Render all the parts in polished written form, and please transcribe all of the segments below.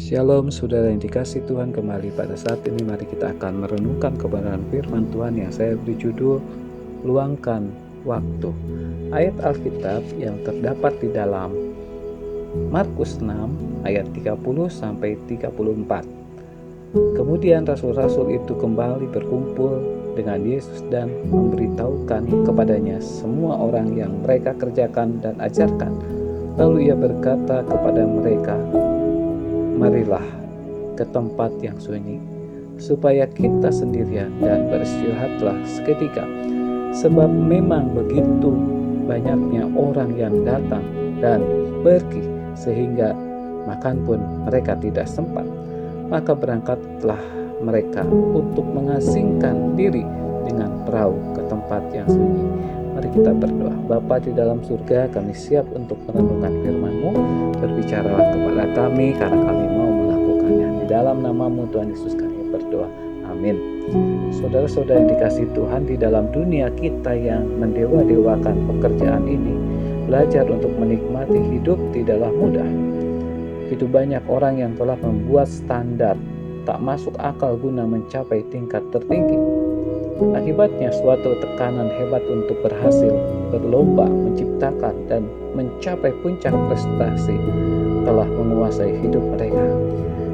Shalom saudara yang dikasih Tuhan, kembali pada saat ini mari kita akan merenungkan kebenaran firman Tuhan yang saya beri judul Luangkan Waktu. Ayat Alkitab yang terdapat di dalam Markus 6 ayat 30 sampai 34. Kemudian rasul-rasul itu kembali berkumpul dengan Yesus dan memberitahukan kepadanya semua orang yang mereka kerjakan dan ajarkan. Lalu ia berkata kepada mereka, "Marilah ke tempat yang sunyi, supaya kita sendirian dan beristirahatlah seketika, sebab memang begitu banyaknya orang yang datang dan pergi, sehingga makan pun mereka tidak sempat." Maka berangkatlah mereka untuk mengasingkan diri dengan perahu ke tempat yang sunyi. Mari kita berdoa. Bapa di dalam surga, kami siap untuk merenungkan firman-Mu. Berbicaralah kepada kami, karena kami mau melakukannya. Di dalam nama-Mu Tuhan Yesus kami berdoa. Amin. Saudara-saudara yang dikasihi Tuhan, di dalam dunia kita yang mendewa-dewakan pekerjaan ini, belajar untuk menikmati hidup tidaklah mudah. Begitu banyak orang yang telah membuat standar tak masuk akal guna mencapai tingkat tertinggi. Akibatnya suatu tekanan hebat untuk berhasil, berlomba, menciptakan, dan mencapai puncak prestasi telah menguasai hidup mereka.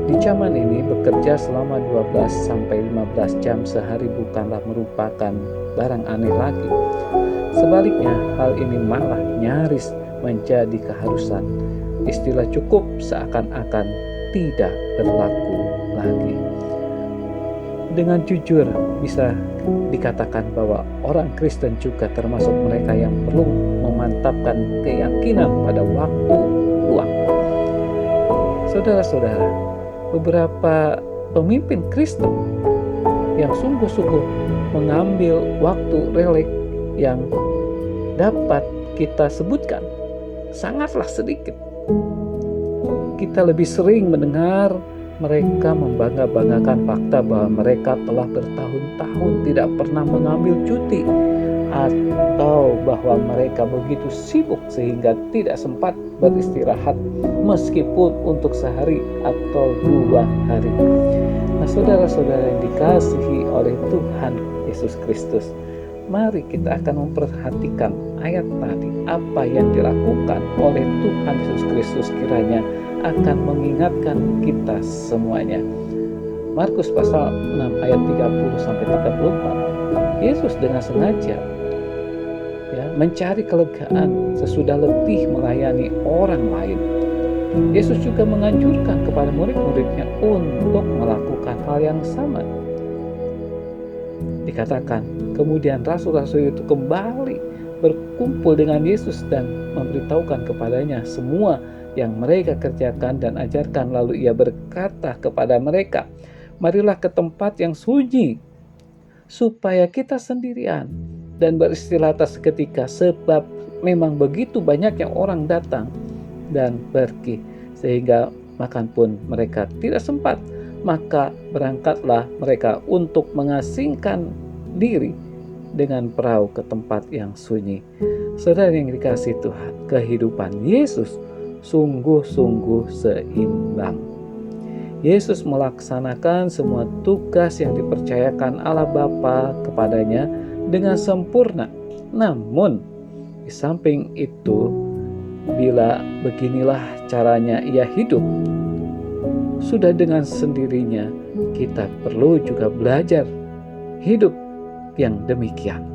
Di zaman ini, bekerja selama 12-15 jam sehari bukanlah merupakan barang aneh lagi. Sebaliknya, hal ini malah nyaris menjadi keharusan. Istilah cukup seakan-akan tidak berlaku lagi. Dengan jujur bisa dikatakan bahwa orang Kristen juga termasuk mereka yang perlu memantapkan keyakinan pada waktu luang. Saudara-saudara, beberapa pemimpin Kristen yang sungguh-sungguh mengambil waktu relaks yang dapat kita sebutkan sangatlah sedikit. Kita lebih sering mendengar mereka membangga-banggakan fakta bahwa mereka telah bertahun-tahun tidak pernah mengambil cuti, atau bahwa mereka begitu sibuk sehingga tidak sempat beristirahat meskipun untuk sehari atau 2 hari. Nah, saudara-saudara yang dikasihi oleh Tuhan Yesus Kristus, mari kita akan memperhatikan ayat tadi. Apa yang dilakukan oleh Tuhan Yesus Kristus kiranya akan mengingatkan kita semuanya. Markus pasal 6 ayat 30 sampai 34. Yesus dengan sengaja mencari kelegaan sesudah letih melayani orang lain. Yesus juga menganjurkan kepada murid-muridnya untuk melakukan hal yang sama. Dikatakan, kemudian rasul-rasul itu kembali berkumpul dengan Yesus dan memberitahukan kepadanya semua yang mereka kerjakan dan ajarkan. Lalu ia berkata kepada mereka, "Marilah ke tempat yang sunyi, supaya kita sendirian dan beristirahat seketika, sebab memang begitu banyaknya orang datang dan pergi, sehingga makan pun mereka tidak sempat." Maka berangkatlah mereka untuk mengasingkan diri dengan perahu ke tempat yang sunyi. Saudara yang dikasihi Tuhan, kehidupan Yesus sungguh-sungguh seimbang. Yesus melaksanakan semua tugas yang dipercayakan Allah Bapa kepadanya dengan sempurna. Namun, di samping itu, bila beginilah caranya ia hidup, sudah dengan sendirinya kita perlu juga belajar hidup yang demikian.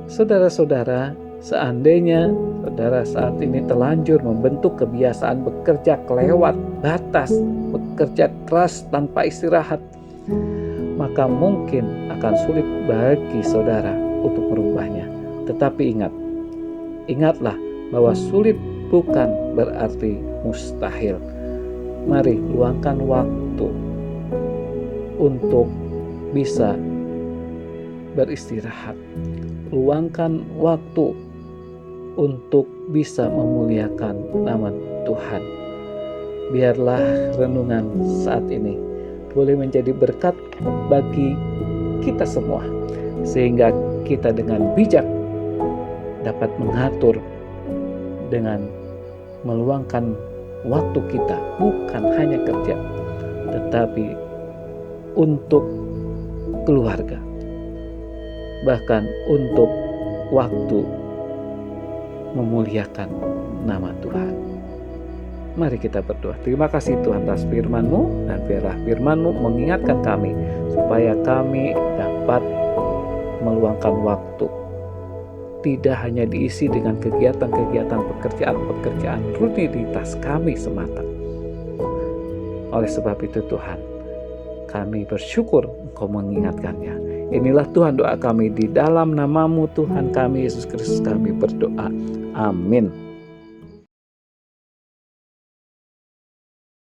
Saudara-saudara, seandainya saudara saat ini telanjur membentuk kebiasaan bekerja kelewat batas, bekerja keras tanpa istirahat, maka mungkin akan sulit bagi saudara untuk merubahnya. Tetapi ingatlah bahwa sulit bukan berarti mustahil. Mari luangkan waktu untuk bisa beristirahat. Luangkan waktu untuk bisa memuliakan nama Tuhan. Biarlah renungan saat ini boleh menjadi berkat bagi kita semua, sehingga kita dengan bijak dapat mengatur dengan meluangkan waktu kita bukan hanya kerja, tetapi untuk keluarga, bahkan untuk waktu memuliakan nama Tuhan. Mari kita berdoa. Terima kasih Tuhan atas firman-Mu, dan biarlah firman-Mu mengingatkan kami supaya kami dapat meluangkan waktu, tidak hanya diisi dengan kegiatan-kegiatan pekerjaan rutinitas kami semata. Oleh sebab itu Tuhan, kami bersyukur Engkau mengingatkannya. Inilah Tuhan doa kami, di dalam nama-Mu Tuhan kami Yesus Kristus kami berdoa. Amin.